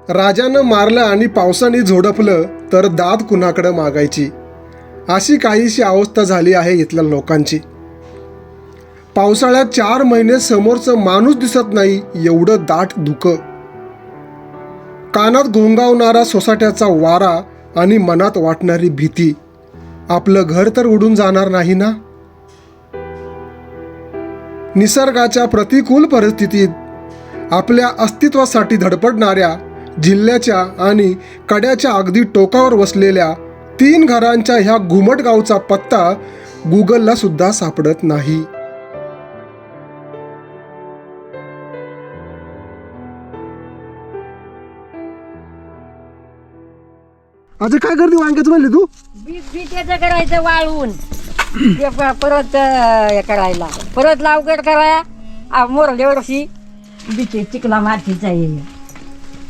राजानं मारलं आणि पावसाने झोडपलं तर दाद कुणाकडं मागायची, अशी काहीशी अवस्था झाली आहे इथल्या लोकांची. पावसाळ्यात 4 महिने समोरचं माणूस दिसत नाही एवढं दाट धुकं, कानात घोंगावणारा सोसाट्याचा वारा आणि मनात वाटणारी भीती. आपलं घर तर उडून जाणार नाही ना. निसर्गाच्या प्रतिकूल परिस्थितीत आपल्या अस्तित्वासाठी धडपडणाऱ्या जिल्ह्याच्या आणि कड्याच्या अगदी टोकावर वसलेल्या 3 घरांच्या ह्या घुमट गावचा पत्ता गुगलला सुद्धा सापडत नाही. आज काय करते वांग्याचं म्हणले तू? बीट त्याचं करायचं वाळवून ते परत हे करायला, परत लावगड कराया मोरल्या वर्षी बीट चिखला मातीचा आहे.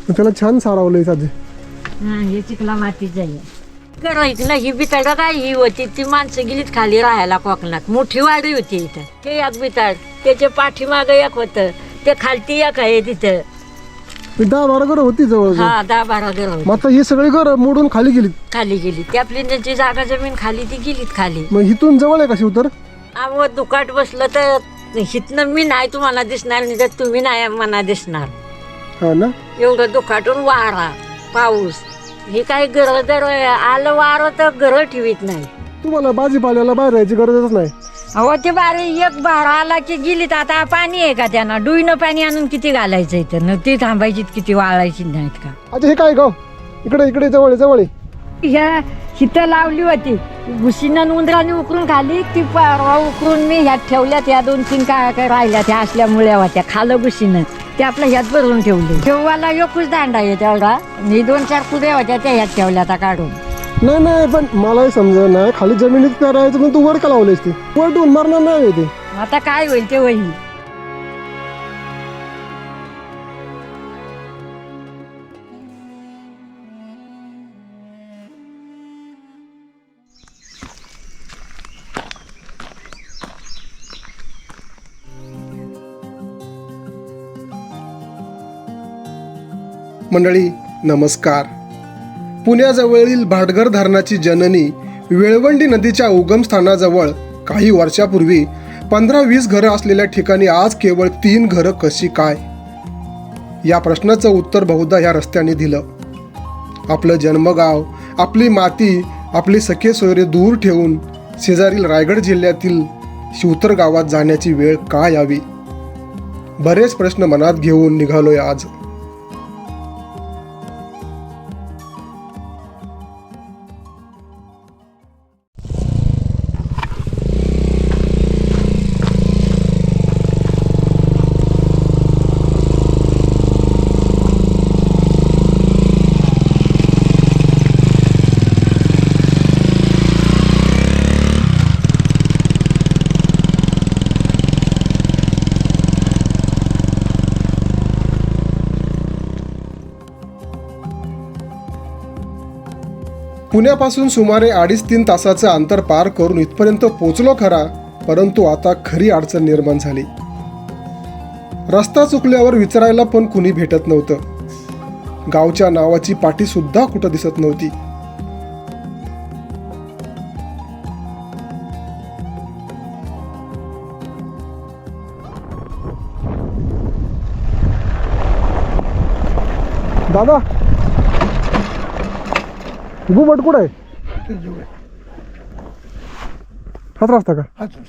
त्याला छान सारावलंय साधे. हे चिखला मातीचा आहे. करायचं नाही. ही बिताड काय ही होती ती माणसं गेलीत खाली राहायला कोकणात. मोठी वाडी होती इथं. ते एक बिताड, त्याच्या पाठीमागं एक होतं, ते खालती एक आहे तिथं. 10-12 घरं होती जवळ. हा 10-12 घर होती. मग आता ही सगळी घरं मोडून खाली गेली. खाली गेली. ती आपली त्यांची जागा जमीन खाली ती गेलीत खाली. मग इथून जवळ आहे का शिवतर? अहो दुकाट बसलं तर हितनं मी नाही तुम्हाला दिसणार, नाही तर तुम्ही नाही मला दिसणार. हा ना. एवढं दुखाटून वारा पाऊस हे काही गरज जर आलं वारं तर घर ठेवीत नाही. तुम्हाला भाजीपाल्याला बाहेर यायची गरजच नाही. अहो ते बारे एक बारा आला की गेलीत. आता पाणी आहे का त्यांना? डुईनं पाणी आणून किती घालायचं इथं? न ती थांबायची किती वाळायची नाहीत का? अच्छा हे काय गाव? इकडे जवळ जवळ. ह्या हिथं लावली होती भुशीनं उंदराने उकरून खाली. ती परवा उकरून मी ह्यात ठेवल्यात. ह्या 2-3 काय राहिल्या त्या असल्या मुळ्या होत्या खालं भुशीनं, ते आपल्या ह्यात भरून ठेवले. ठेवायला एकच दांडा आहे तेवढा. 2-4 कुड्या होत्या त्या ह्यात ठेवल्या आता काढून. नाही पण मलाही समजा नाही, खाली जमिनीत करायचं पण तू वर का लावलेस? ते वरटून मारणार नाही ते. आता काय होईल ते होईल. मंडळी नमस्कार. पुण्याजवळील भाटघर धरणाची जननी वेळवंडी नदीच्या उगमस्थानाजवळ काही वर्षापूर्वी 15-20 घरं असलेल्या ठिकाणी आज केवळ 3 घरं कशी काय? या प्रश्नाचं उत्तर बहुधा ह्या रस्त्याने दिलं. आपलं जन्मगाव, आपली माती, आपली सखे सोयरे दूर ठेवून शेजारील रायगड जिल्ह्यातील शिवतर गावात जाण्याची वेळ का यावी? बरेच प्रश्न मनात घेऊन निघालोय आज. पुण्यापासून सुमारे 2.5-3 तासाचं अंतर पार करून इथपर्यंत पोचलो खरा, परंतु आता खरी अडचण निर्माण झाली. रस्ता चुकल्यावर विचारायला पण कुणी भेटत नव्हतं. गावच्या नावाची पाटी सुद्धा कुठं दिसत नव्हती. दादा घुमट कुठं आहे? हाच रस्ता का?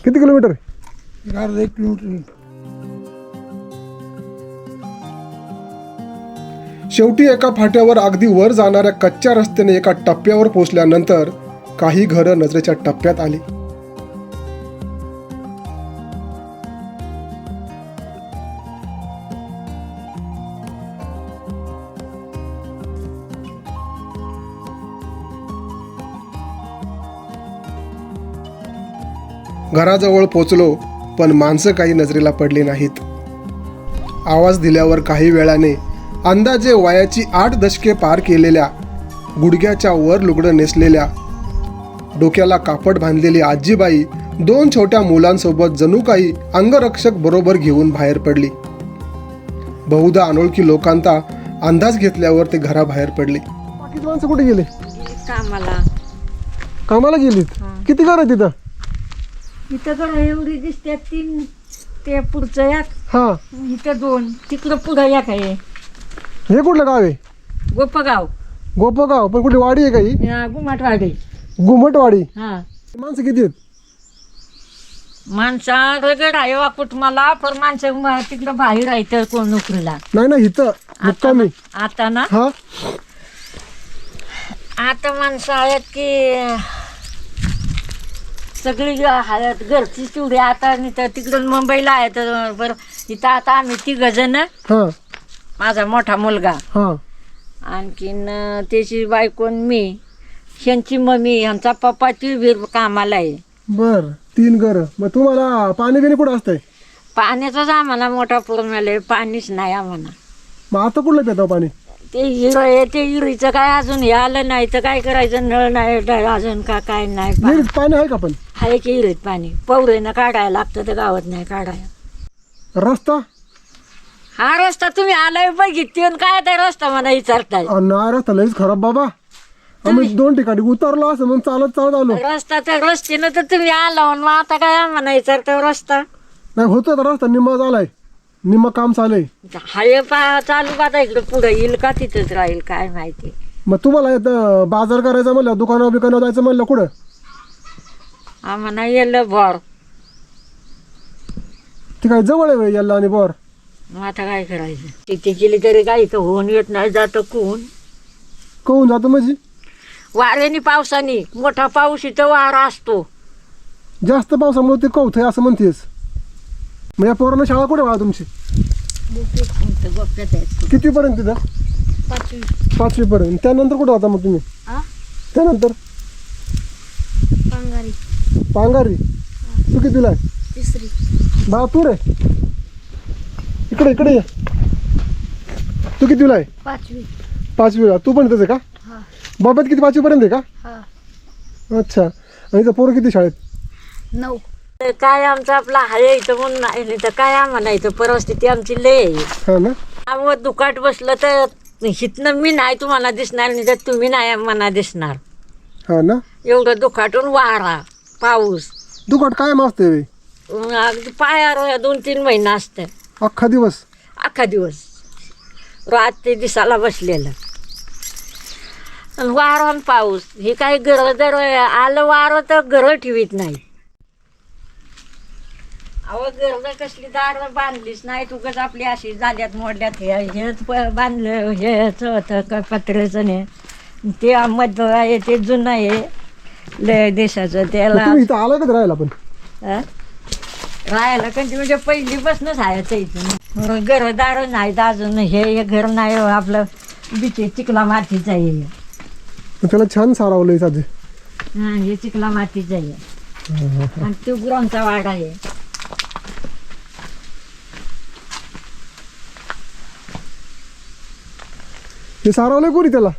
किती किलोमीटर आहे? 1 किलोमीटर. शेवटी एका फाट्यावर अगदी वर जाणाऱ्या कच्च्या रस्त्याने एका टप्प्यावर पोहोचल्यानंतर काही घरं नजरेच्या टप्प्यात आली. घराजवळ पोचलो, पण माणसं काही नजरेला पडली नाहीत. आवाज दिल्यावर काही वेळाने अंदाजे वयाची 8 दशके पार केलेल्या, गुडघ्याच्या वर लुगडं नेसलेल्या, डोक्याला कापड बांधलेली आजीबाई 2 छोट्या मुलांसोबत जणू काही अंगरक्षक बरोबर घेऊन बाहेर पडली. बहुधा अनोळखी लोकांचा अंदाज घेतल्यावर ते घराबाहेर पडले. बाकीची माणसं कुठे गेले? कामाला. कामाला गेलीत. किती घर आहे तिथं? इथं तर एवढी दिसते 3, ते पुढचं एक, हा, इथं 2, तिकडं पुढं एक आहे. हे कुठलं गाव आहे? गोपगाव. गोपगाव. पण कुठली वाडी आहे काही? गुमाटवाडी. घुमटवाडी. हा. माणसं किती आहेत? माणसा रगड आहे वाकुट मला, पण माणसं तिकडं बाहेर राहतं कोण नोकरीला. नाही ना, इथं मुक्कामी. आता ना, हा, आता माणसं आहेत की सगळी आहेत घरची तेवढी. आता नाही तर तिकडून मुंबईला आहेत. बरं, इथं आता आम्ही 3 जण. हा, माझा मोठा मुलगा, हा, आणखीन त्याची बायकोन मी, ह्यांची मम्मी, ह्यांचा पप्पा ती कामाला आहे. बर. 3 घर. मग तुम्हाला पाणी बिणी कुठं असतंय? पाण्याचाच आम्हाला मोठा प्रॉब्लेम आहे. पाणीच नाही आम्हाला. मग आता कुठलं पिता पाणी? ते हिरो आहे, ते हिरीचं काय अजून हे आलं नाही तर काय करायचं. नळ नाही अजून काय नाही. विहिरीत पाणी आहे का? पण आहे की हिरीत पाणी पवरेनं काढायला लागतं, तर गावात नाही काढायला. रस्ता? हा रस्ता तुम्ही आलाय बघितली काय ते रस्ता मला विचारताय? नाही, रस्ता लईच खराब बाबा. आम्ही 2 ठिकाणी उतरलो असं मग चालत आलो. रस्ता तर रस्त्यानं तर तुम्ही आला, मग आता काय आम्हाला विचारता रस्ता? नाही, होतो तर रस्ता निम्मा झालाय, निम्मा काम चालय. हाय चालू का आता इकडं पुढे येईल का तिथंच राहील काय माहिती. मग तुम्हाला इथं बाजार करायचा म्हणलं, दुकानावर जायचं म्हणलं कुठं? आम्हाला येलं बोर. ते काय जवळ आहे याला आणि बोर? मग आता काय करायचं? तिथे गेली तरी काय इथं होऊन येत नाही. जातं कोण कहून जातो म्हणजे? वाऱ्याने पावसाने. मोठा पाऊस इथं वारा असतो. जास्त पावसामुळे ते कौथ आहे असं म्हणतेस. मग या पोरांना शाळा कुठे व्हा तुमची? गोप्यात आहे. कितीपर्यंत तिथं? 5वी पर्यंत. त्यानंतर कुठं होता मग तुम्ही? त्यानंतर पांगारी. तू कितीला आहे? 3री. बा तू रे इकडे ये. तू कितीला आहे? 5वीला. तू पण इथंच आहे का? बाबात किती? 5वी पर्यंत आहे का? अच्छा. आणि इथं पोरं किती शाळेत? 9. काय आमचं आपला हाय इथं म्हणून नाही तर काय आम्हाला इथं परिस्थिती आमची लय आहे. हा ना. आम्हाला दुकाट बसलं तर हितनं मी नाही तुम्हाला दिसणार, नाही तर तुम्ही नाही मला दिसणार. हा ना. एवढं दुखाटून वारा पाऊस. दुकाट काय असते? अगदी पायावर 2-3 महिना असतं. अख्खा दिवस? अख्खा दिवस. रात ते दिसाला बसलेलं वारं आणि पाऊस. हे काही घरं जर आलं वारं तर घरं ठेवीत नाही. अहो घरं कसली दार बांधलीच नाही. तुकच आपली अशी झाल्यात मोडल्यात. हेच बांधलं हेच होतं का पत्र्याचं नाही. ते मध आहे ते जुनं आहे लय देशाचं. त्याला इथं आलं का राहायला? पण राहायला कंटी म्हणजे पहिलीपासूनच आहे इथून. घरदार नाहीत अजून. हे घर नाही आपलं बिचे चिखला मातीचं आहे. त्याला छान सारावलंय साधे. हा हे चिखला मातीचं आहे. आणि तो गुरांचा वाडा आहे. हे सारावलंय कोणी त्याला?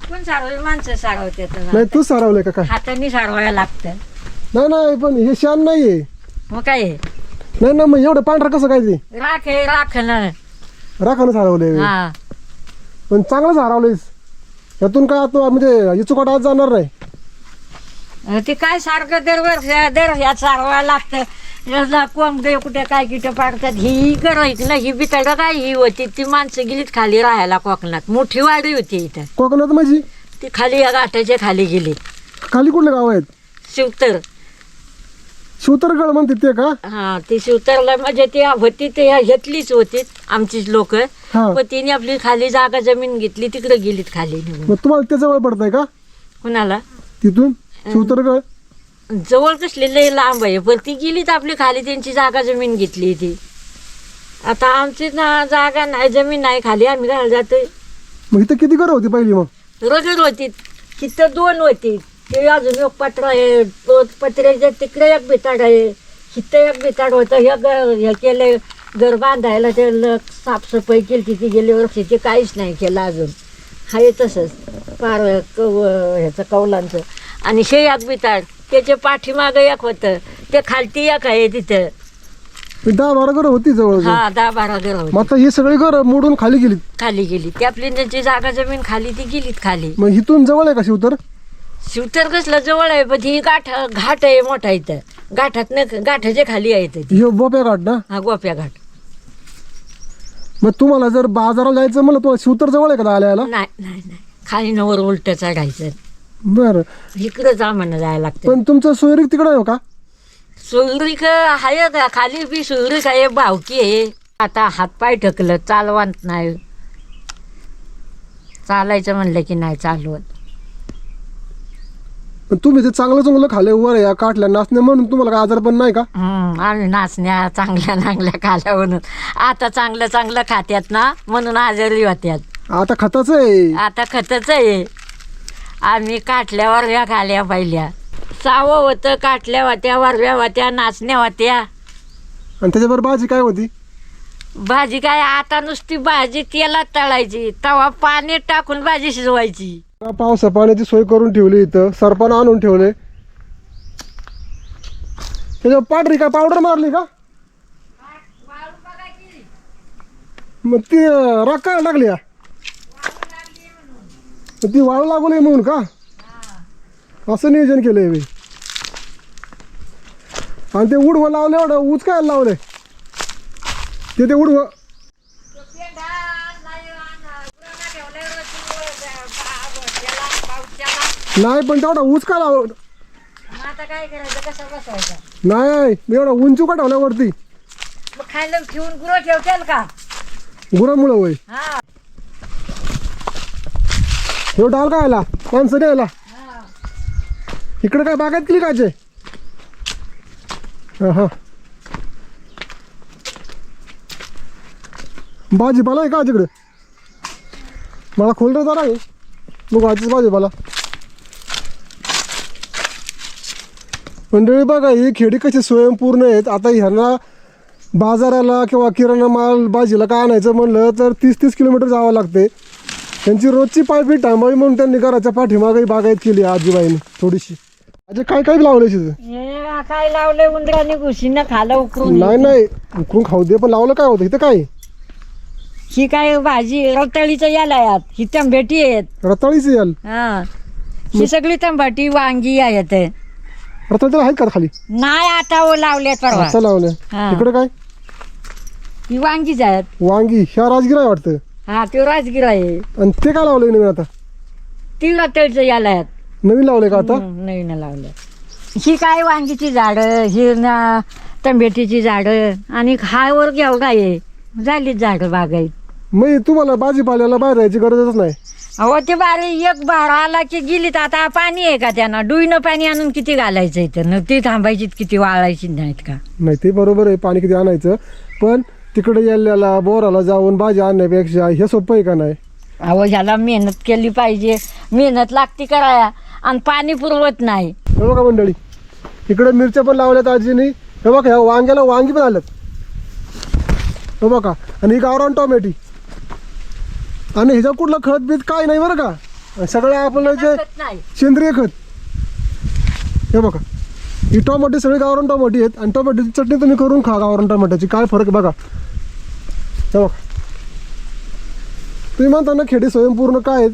कोण सारवले? माणसं सारवतात. नाही तूच सारावलंय का काय? हाताने सारवायला लागतं. नाही पण हे शान नाहीये. मग काय नाही मग एवढं पांढरा कसं काय? ते राख आहे राखणं. राखानं सारावलंय. हा पण चांगलं सारावलंयस. यातून काय आता म्हणजे चुकाट आज जाणार नाही. ते काय सारखं दर ह्यात सारवायला लागतं. याला कोंबडे कुठे काय किट पाडतात. ही करायची ना. ही बिताडं काय ही होती ती माणसं गेलीत खाली राहायला कोकणात. मोठी वाडी होती इथं कोकणात म्हणजे? ती खाली या घाटाच्या खाली गेली. खाली कुठले गाव आहेत? शिवतर. शिवतरगड म्हणते ते का? हा ती शिवतरला म्हणजे ती होती ते घेतलीच होती आमचीच लोक. हा. पण तिने आपली खाली जागा जमीन घेतली तिकडे गेलीत खाली निघून. मग तुम्हाला ते जवळ पडतंय का कुणाला? तिथून शिवतरगड? जवळ कसली लय लांब आहे. पण ती गेलीत आपली खाली त्यांची जागा जमीन घेतली ती. आता आमची ना जागा नाही जमीन नाही खाली आम्ही घाल जातोय. मग इथं किती घरं होती पहिली? मग रगड होती. तिथं 2 होती. ते अजून एक पत्र आहे. पत्र्याच्या तिकडे एक बिताड आहे. इथं एक बिताड होतं. हे केलं घर बांधायला ते साफसफाई केली. तिथे गेले वर्षी ते काहीच नाही केलं अजून. आहे तसंच पार ह्याचं कौलांचं. आणि हे एक बिताड त्याच्या पाठीमागं एक होतं. ते खालती एक आहे तिथं. 10-12 घरं होती जवळ. हा 10-12 घर होती. मग आता ही सगळी घरं मोडून खाली गेलीत. खाली गेली ती आपली त्यांची जागा जमीन खाली ती गेलीत खाली. मग इथून जवळ आहे का शिवतर? शिवतर कसलं जवळ आहे पण ही घाट आहे मोठा इथं. घाटाच्या खाली आहे इथं ती. हे बोप्या घाट ना? हा गोप्या घाट. मग तुम्हाला जर बाजाराला जायचं म्हणलं तुम्हाला शिवतर जवळ आहे का आल्याला? नाही नाही नाही खाली नवर उलट चढायचं. बरं. इकडंच आम्हाला जायला लागतं. पण तुमचं सोयरीक तिकडे आहे का? सुरळीक आहे का खाली बी सुरळीक आहे भावकी आहे. आता हातपाय ठकलं चालवत नाही. चालायचं म्हणलं की नाही चालवत. पण तुम्ही ते चांगलं खाल्ले वर या काठल्या नाचण्या म्हणून तुम्हाला काय आजार पण नाही का? आम्ही नाचण्या चांगल्या खाल्या म्हणून. आता चांगलं खात्यात ना म्हणून आजारी होत्यात. आता खताच आहे. आता खतच आहे. आम्ही काठल्या वरव्या खाल्या पहिल्या. सावं होतं काठल्या होत्या वरव्या होत्या नाचण्या होत्या. आणि त्याच्याबरोबर भाजी काय होती? भाजी काय आता नुसती भाजी तेलात तळायची तवा पाणी टाकून भाजी शिजवायची. पावसा पाण्याची सोय करून ठेवली इथं. सरपण आणून ठेवले. त्याच्यावर पांढरी काय पावडर मारली का? मग ती राखायला लागली का? ती वाळू लागू नये म्हणून का? असं नियोजन केलंय मी. आणि ते उडवं लावले एवढं ऊस काय लावले ते उडवं. नाही पण तेवढा ऊस का लाव. आता काय करायचं कसं बसायचं. नाही मी एवढा उंचू का ठेवल्यावरती. मग खायला ठेवून गुरं ठेवतील का? गुरामुळं वय. हा हे डाल काय आला माणसं द्यायला. इकडे काय बागायत केली कायचे? हा भाजीपाला आहे का तिकडे? मला खोललं जरा आहे मग आजच भाजीपाला. मंडळी बघा ही खेडी कशी स्वयंपूर्ण आहेत. आता ह्यांना बाजाराला किंवा किराणा माल भाजीला काय आणायचं म्हणलं तर 30-30 किलोमीटर जावं लागते. त्यांची रोजची पायपीट थांबावी म्हणून त्यांनी घराच्या पाठीमागही बागायत केली आजीबाईने थोडीशी. अच्छा काय लावले तिथं? काय लावलंय उंदराने घुशीनं खालं उकरून. नाही उकरून खाऊ दे पण लावलं काय होतं इथं? काय ही काय भाजी रताळीचं याला यात ही तंबेटी आहेत. रताळीची याल? हा ही सगळी तंबाटी वांगी आहेत. रताळी आहेत का खाली? नाही आता लावल्यात परवा. आता लावल्या. हा. इकडे काय? ही वांगीच आहेत. वांगी ह्या राजगिरा आहे वाटतं. हा ते राजगिरा आहे. आणि ते काय लावलंय नवीन आता? ती रताळीचं याला आहेत. नवीन लावलंय का आता? नवीन लावलं. ही काय वांगीची झाडं ही ना तंबेटीची झाडं आणि खावर घेवडा आहे. झालीच झाडं बागायत. मग तुम्हाला भाजीपाल्याला बाहेर जायची गरजच नाही. अहो ते बारे एक बार आला की गेलीत. आता पाणी आहे का त्यांना? डुईनं पाणी आणून किती घालायचं इथं? ती थांबायची किती वाळायची नाहीत का? नाही ते बरोबर आहे पाणी किती आणायचं पण तिकडे यायला बोराला जाऊन भाजी आणण्यापेक्षा हे सोपं आहे का नाही? अहो ह्याला मेहनत केली पाहिजे. मेहनत लागती कराया आणि पाणी पुरवत नाही. हे बघा मंडळी इकडे मिरच्या पण लावल्यात आजीनी. हे बघा ह्या वांग्याला वांगी पण आल्यात. हे बघा आणि ही गावरान टोमॅटी. आणि ह्याच्या कुठलं खत बीत काय नाही बरं का. सगळं आपलं जे नाही सेंद्रिय खत. हे बघा ही टोमॅटो सगळी गावरान टोमॅटो आहेत. आणि टोमॅटोची चटणी तुम्ही करून खा गावरान टोमॅटोची. काय फरक आहे बघा. हे बघा तुम्ही म्हणता ना खेडी स्वयंपूर्ण काय आहेत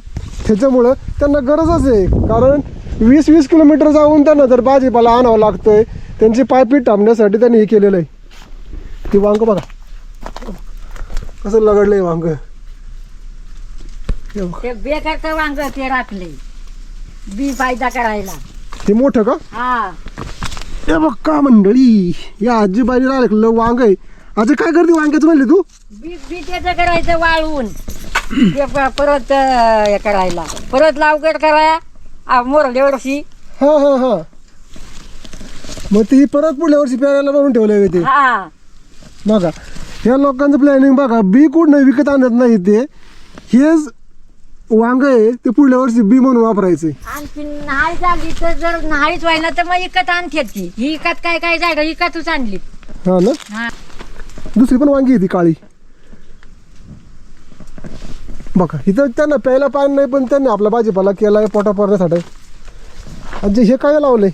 त्याच्यामुळं त्यांना गरजच आहे. कारण 20-20 किलोमीटर जाऊन त्यांना जर भाजीपाला आणावं लागतंय त्यांची पायपीट थांबण्यासाठी त्यांनी हे केलेलं आहे. ती वांग बघा कसं लगडलंय वांग. ते बेकारचं वांग ते राखले बी फायदा करायला. ते मोठं का? हा हे बघ का मंडळी या आजीबाईने राहिलं वांग आहे. आजी काय करते वांग्याचं म्हणले तू? बी बी त्याचं करायचं वाळवून ते परत हे करायला परत लावगड कराया मोरल्या वर्षी. हा हा हा मग ती परत पुढल्या वर्षी प्यायला म्हणून ठेवलंय ते. हा बघा ह्या लोकांचं प्लॅनिंग बघा. बी कुठं विकत आणत नाही ते. हेच वांग आहे ते पुढल्या वर्षी बी म्हणून वापरायचे. आणखी नाही झाली तर जर नाहीच व्हायला तर मग इकत आणते ती. ही इकत काय झाड इकतच आणली. हा ना. हा दुसरी पण वांगी आहे ती काळी. बघा इथं त्यांना प्यायला पाणी नाही पण त्यांनी आपला भाजीपाला केलाय पोटा भरण्यासाठी. आणि हे काय लावलंय?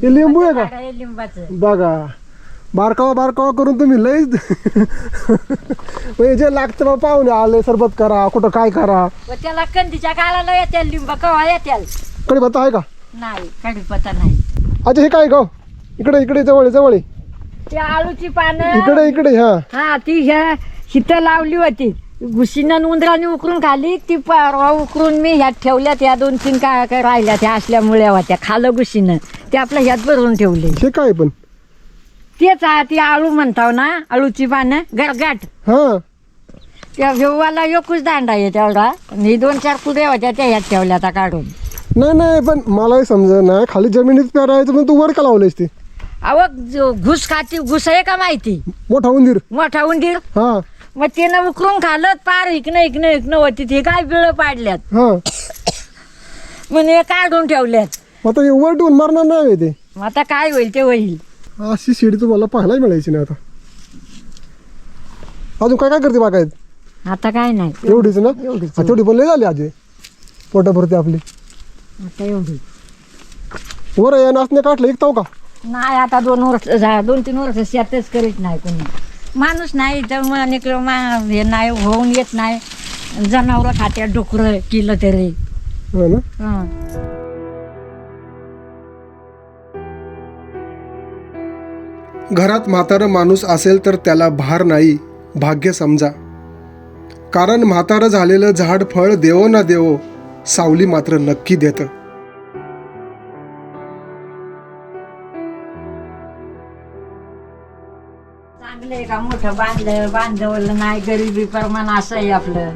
हे लिंबू आहे का? हे लिंबाचं. बघा बारकावा बारकावा करून तुम्ही लई म्हणजे जे लागतं बा पाहुणे आले सरबत करा कुठं काय करा. व त्याला कंदीच्या काळाला येत्या लिंबा कवा येत्याल. कढीपत्ता आहे का? नाही कढीपत्ता नाही. अच्छा हे काय गाव इकडे इकडे जवळ आहे, जवळ आहे. ती आळूची पानं इकडे इकडे हा हा ती ह्या हिथं लावली होती. घुशीनं उंदराने उकरून खाली ती परवा उकरून मी ह्यात ठेवल्यात. ह्या 2-3 काय राहिल्या त्या असल्यामुळे होत्या खालं घुशीनं ते आपल्या ह्यात भरून ठेवले. हे काय पण तेच ती आळू म्हणताव ना आळूची पानं गरगाट. हा त्या व्यवहारला एकूच दांडा आहे तेवढा. आणि 2-4 कुड्या होत्या त्या ह्यात ठेवल्या आता काढून. नाही नाही पण मलाही समजा नाही खाली जमिनीत पेरायचं पण तू वर का लावलंयस ते? अहो घुस खाती घुस आहे का माहिती? मोठा उंदीर. मोठा उंदीर. हा मग त्यानं उकरून खाल्लं पार इकणं होती ती काय बिळ पाडल्यात हा म्हणे काढून ठेवल्यात. मग आता वर ठेवून मारणार नाही ते. मग आता काय होईल ते होईल. अशी शिडी तुम्हाला पाहायला मिळायची नाही आता. अजून काय काय करते बागायत? आता काय नाही एवढीच ना? एवढीच. हा, तेवढी पण लय झाली आजी पोटाभरती आपली. आता एवढी वर या नाचणे काढलं ऐकताव का? नाही. आता 2-3 वर्ष शेतच करीत नाही कोणी. माणूस नाही तर मग हे नाही होऊन येत नाही. जनावरं खात्यात डुकरं किलं तरी. हो ना. हं. घरात म्हातारं माणूस असेल तर त्याला भार नाही भाग्य समजा. कारण म्हातारं झालेलं झाड फळ देवो ना देवो सावली मात्र नक्की देतं. चांगलं आहे का मोठं बांधवलं नाही गरिबी प्रमाण असं आहे आपलं.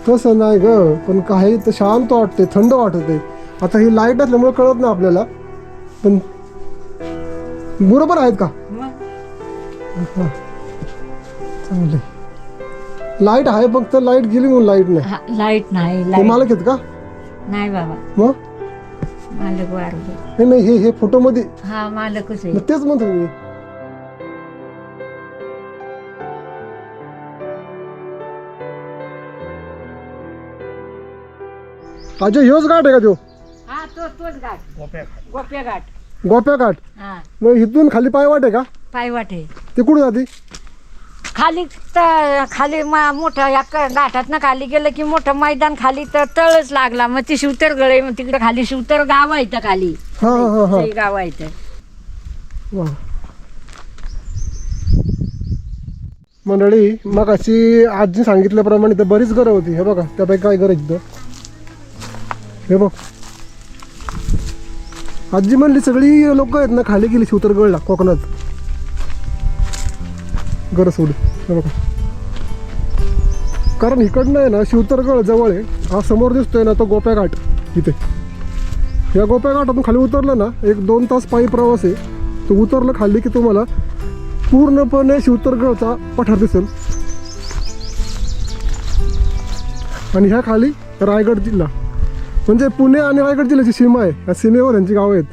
तसं नाही ग पण काही तर शांत वाटते थंड वाटते. आता ही लाईट असल्यामुळे कळत नाही आपल्याला पण बरोबर आहेत का? मग चांगले लाईट आहे फक्त लाईट गेली म्हणून लाईट नाही. लाईट नाही. हे लाईट मालक आहेत का? नाही बाबा मग मालक वारले. हे नाही हे फोटो मध्ये हा मालकच आहे. मग तेच म्हणतो मी. अजय ह्योच घाट आहे का तो? हा तोच घाट गोप्या घाट. गोप्या घाट. हा मग इथून खाली पायवाट आहे का? पायवाट आहे. ते कुठे जाते? खाली खाली मोठं या घाटात ना खाली गेलं की मोठं मैदान खाली तर तळच लागला. मग ती शिवतर गळे मग तिकडे खाली शिवतर गाव आहे इथं खाली. हा हा हा ते गाव आहे इथं. वा. मंडळी मग अशी आजी सांगितल्याप्रमाणे तर बरीच घरं होती. हे बघा त्यापैकी काय घर इथं हे बघ. आजी म्हणली सगळी लोक आहेत ना खाली गेली शिवतरगडला कोकणात घर सोडून. हे बघा कारण इकडनं आहे ना शिवतरगड जवळ आहे. हा समोर दिसतोय ना तो गोप्या घाट. इथे या गोप्या घाटातून खाली उतरलं ना 1-2 तास पायी प्रवास आहे. तो उतरलं खाली की तुम्हाला पूर्णपणे शिवतरगडचा पठार दिसेल. आणि ह्या खाली रायगड जिल्हा म्हणजे पुणे आणि रायगड जिल्ह्याची सीमा आहे. या सीमेवर यांची गावं आहेत.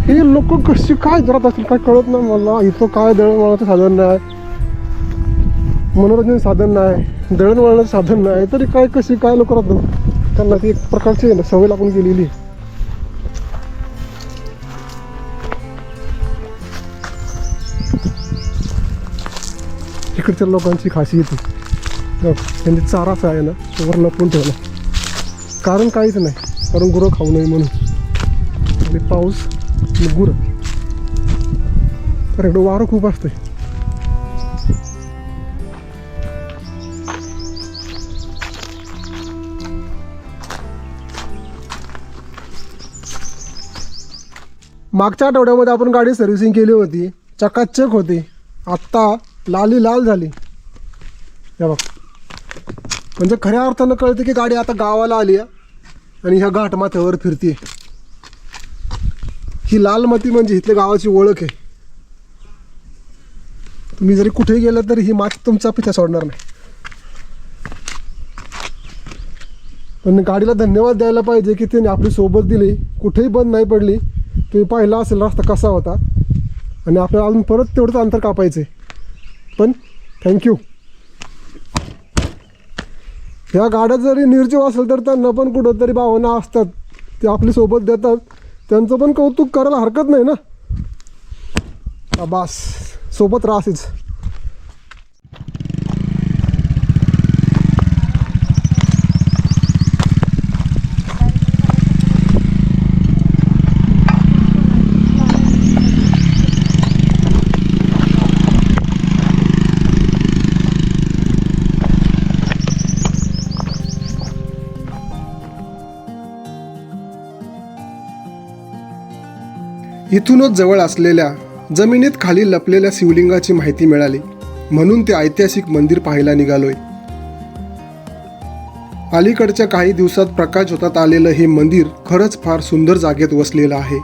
हे लोक कशी काय करत असतील काय कळत नाही मला. इथं काय दळणवळणाचं साधन नाही, मनोरंजन साधन नाही, दळणवळणाचं साधन नाही, तरी काय कशी काय लोक राहतात. त्यांना ती एक प्रकारची आहे ना सवय लागून गेलेली आहे. इकडच्या लोकांची खासियत आहे त्यांनी चाराच आहे ना वर लपवून ठेवला. कारण काहीच नाही, कारण गुरं खाऊ नये म्हणून. आणि पाऊस आणि गुरं तर इकडं वारं खूप असते. मागच्या आठवड्यामध्ये आपण गाडी सर्व्हिसिंग केली होती, चकाचक होती. आत्ता लाली लाल झाली. हे बघ म्हणजे खऱ्या अर्थानं कळतं की गाडी आता गावाला आली आहे आणि ह्या घाट माथ्यावर फिरते. ही लाल माती म्हणजे इथल्या गावाची ओळख आहे. तुम्ही जरी कुठे गेलं तरी ही माती तुमचा पिछा सोडणार नाही. पण गाडीला धन्यवाद द्यायला पाहिजे की तिने आपली सोबत दिली, कुठेही बंद नाही पडली. तुम्ही पाहिला असेल रस्ता कसा होता आणि आपल्याला अजून परत तेवढंच अंतर कापायचं आहे. पण थँक्यू. ह्या गाड्या जरी निर्जीव असेल तर त्यांना पण कुठंतरी भावना असतात, ते आपली सोबत देतात, त्यांचं पण कौतुक करायला हरकत नाही ना. बास सोबत राहायच. इथूनच जवळ असलेल्या जमिनीत खाली लपलेल्या शिवलिंगाची माहिती मिळाली, म्हणून ते ऐतिहासिक मंदिर पाहायला निघालोय. अलीकडच्या काही दिवसात प्रकाश होतात आलेलं हे मंदिर खरंच फार सुंदर जागेत वसलेलं आहे.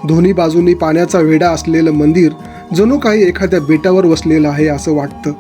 दोन्ही बाजूनी पाण्याचा वेढा असलेलं मंदिर जणू काही एखाद्या बेटावर वसलेलं आहे असं वाटतं.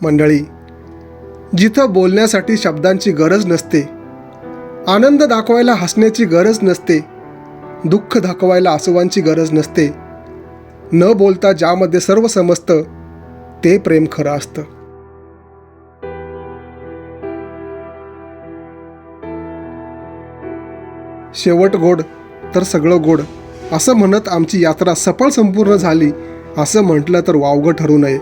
मंडळी, जिथं बोलण्यासाठी शब्दांची गरज नसते, आनंद दाखवायला हसण्याची गरज नसते, दुःख दाखवायला आसवांची गरज नसते, न बोलता ज्यामध्ये सर्व समजतं ते प्रेम खरं असतं. शेवट गोड तर सगळं गोड असं म्हणत आमची यात्रा सफळ संपूर्ण झाली असं म्हटलं तर वावगं ठरू नये.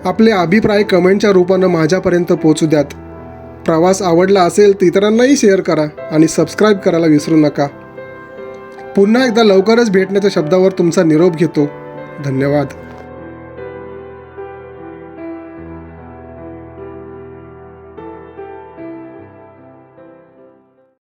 आपले अभिप्राय कमेंटच्या रूपानं माझ्यापर्यंत पोहोचू द्यात. प्रवास आवडला असेल तर इतरांनाही शेअर करा आणि सबस्क्राईब करायला विसरू नका. पुन्हा एकदा लवकरच भेटण्याच्या शब्दावर तुमचा निरोप घेतो. धन्यवाद.